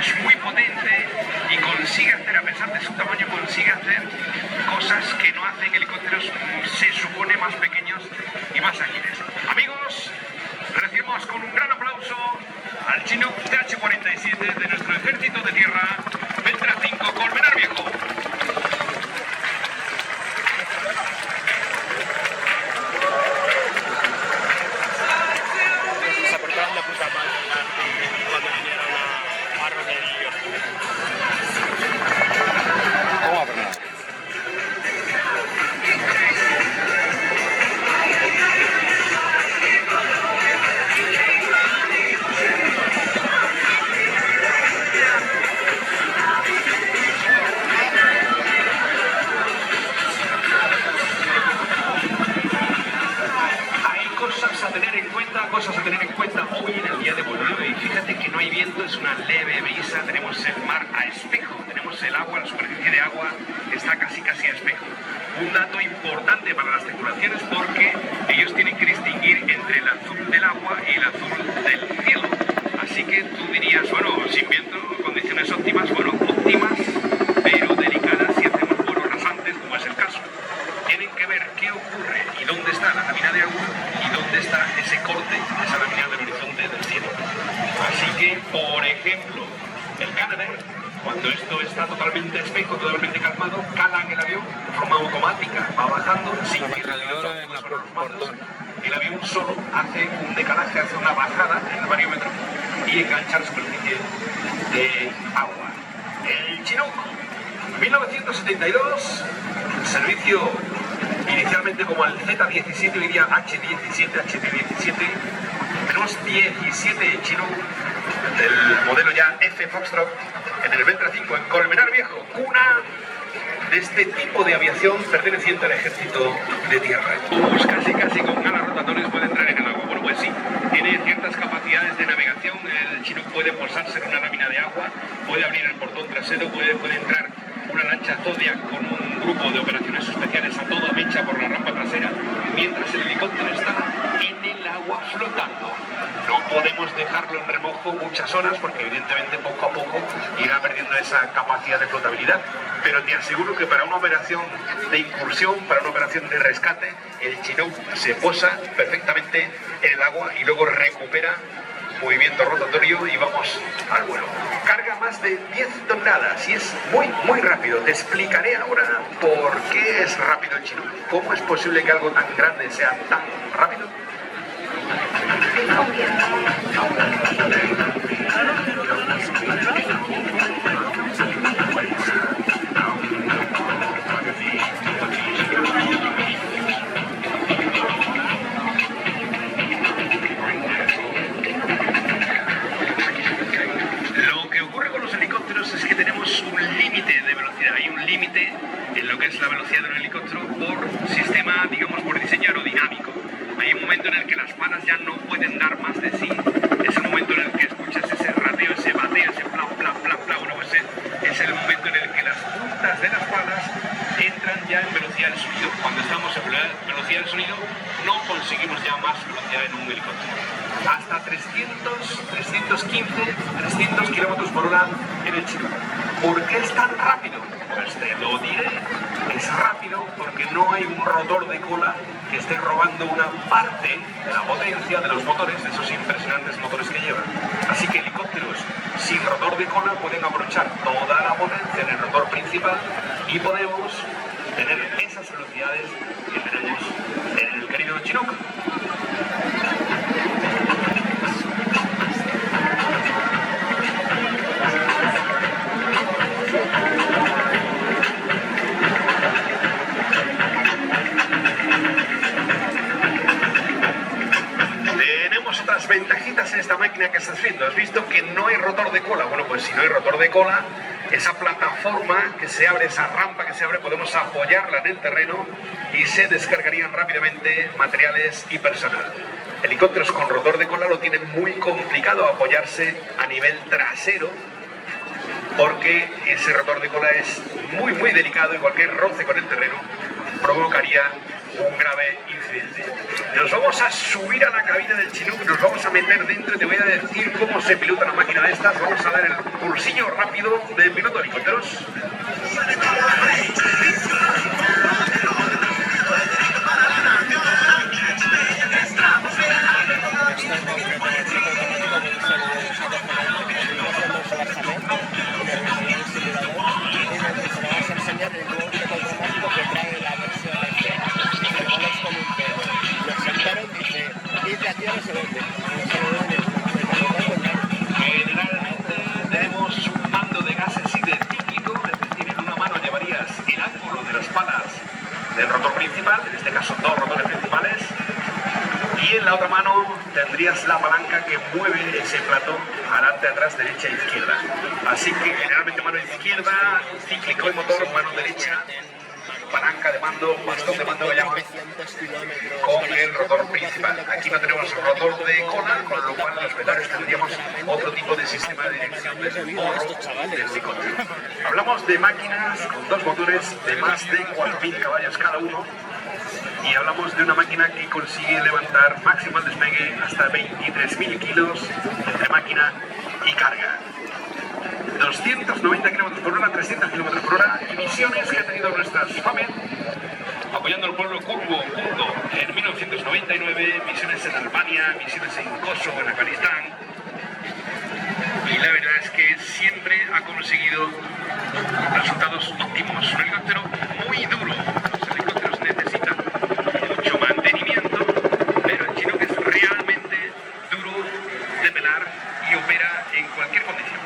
es muy potente y consigue hacer, a pesar de su tamaño, consigue hacer cosas que no hacen helicópteros, se supone, más pequeños y más ágiles. Amigos, recibimos con un gran aplauso al Chinook TH-47 de nuestro ejército de tierra, Ventra 5, Colmenar Viejo. Se portaron de puta madre cuando vinieron a Romerillo. ¿Cómo va a frenar? Cosas a tener en cuenta hoy en el día de volvió, y fíjate que no hay viento, es una leve brisa, tenemos el mar a espejo, tenemos el agua, la superficie de agua está casi a espejo. Un dato importante para las tripulaciones porque ellos tienen que distinguir entre el azul del agua y el azul del cielo. Así que tú dirías, bueno, sin viento, condiciones óptimas, bueno, óptimas, pero delicadas si hacemos vuelos rasantes, como es el caso. Tienen que ver qué ocurre y dónde está la lámina de agua y dónde está ese corte, esa lámina del horizonte del cielo. Así que, por ejemplo, el Canadair, cuando esto está totalmente espejo, totalmente calmado, cala en el avión de forma automática, va bajando sin que el avión el avión solo hace un decalaje, hace una bajada en el bariómetro y engancha la superficie de agua. El Chinook, 1972, servicio inicialmente como el Z-17, hoy día H-17, HT-17. Tenemos 17 Chinook del modelo ya F Foxtrot en el Ventra 5 en Colmenar Viejo, cuna de este tipo de aviación perteneciente al ejército de tierra. Pues casi con alas rotatorias puede entrar en el agua. Bueno, pues sí, tiene ciertas capacidades de navegación. El Chinook puede posarse en una lámina de agua, puede abrir el portón trasero, puede entrar una lancha Zodiac con un grupo de operaciones especiales a toda mecha por la rampa trasera, mientras el helicóptero está en el agua flotando. No podemos dejarlo en remojo muchas horas porque evidentemente poco a poco irá perdiendo esa capacidad de flotabilidad, pero te aseguro que para una operación de incursión, para una operación de rescate, el Chinook se posa perfectamente en el agua y luego recupera movimiento rotatorio y vamos al vuelo. Carga más de 10 toneladas y es muy rápido. Te explicaré ahora por qué es rápido el Chinook. ¿Cómo es posible que algo tan grande sea tan rápido? Es que tenemos un límite de velocidad, hay un límite en lo que es la velocidad de un helicóptero por sistema, digamos, por diseño aerodinámico. Hay un momento en el que las palas ya no pueden dar más de sí, es el momento en el que escuchas ese rateo, ese bateo, ese pla, bueno, pues es el momento en el que las puntas de las palas entran ya en velocidad del sonido. Cuando estamos en velocidad del sonido no conseguimos ya más velocidad en un helicóptero. Hasta 315, 300 kilómetros por hora en el Chinook. ¿Por qué es tan rápido? Pues te lo diré. Es rápido porque no hay un rotor de cola que esté robando una parte de la potencia de los motores, de esos impresionantes motores que llevan. Así que helicópteros sin rotor de cola pueden aprovechar toda la potencia en el rotor principal y podemos tener esas velocidades que tenemos en el querido Chinook. Otras ventajitas en esta máquina que estás viendo. Has visto que no hay rotor de cola. Bueno, pues si no hay rotor de cola, esa plataforma que se abre, esa rampa que se abre, podemos apoyarla en el terreno y se descargarían rápidamente materiales y personal. Helicópteros con rotor de cola lo tienen muy complicado apoyarse a nivel trasero porque ese rotor de cola es muy delicado y cualquier roce con el terreno provocaría un grave incidente. Nos vamos a subir a la cabina del Chinook, nos vamos a meter dentro y te voy a decir cómo se pilota una máquina de estas. Vamos a dar el cursillo rápido de piloto de helicópteros. Generalmente tenemos un mando de gases y de cíclico, es decir, en una mano llevarías el ángulo de las palas del rotor principal, en este caso dos rotores principales, y en la otra mano tendrías la palanca que mueve ese plato adelante, atrás, derecha e izquierda. Así que generalmente mano izquierda, cíclico y motor, mano derecha, palanca de mando, bastón de mando, llaman, con el rotor principal. Aquí no tenemos rotor de cola, con lo cual los pedales tendríamos otro tipo de sistema de dirección del morro del helicóptero. Hablamos de máquinas con dos motores de más de 4.000 caballos cada uno, y hablamos de una máquina que consigue levantar máximo al despegue hasta 23.000 kilos entre máquina y carga. 290 km por hora, 300 km por hora, y misiones que ha tenido nuestra FAMED apoyando al pueblo kurdo en 1999, misiones en Albania, misiones en Kosovo, en Afganistán, y la verdad es que siempre ha conseguido resultados óptimos. Un helicóptero muy duro, los helicópteros necesitan mucho mantenimiento, pero el Chinook es realmente duro de pelar y opera en cualquier condición.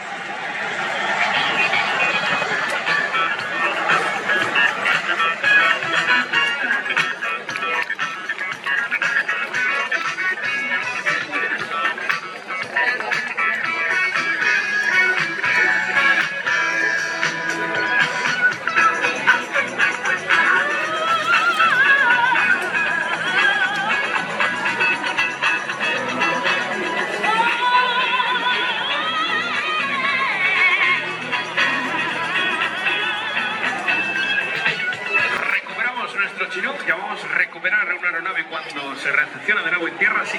Chinook, llamamos recuperar una aeronave cuando se recepciona de nuevo en tierra. Así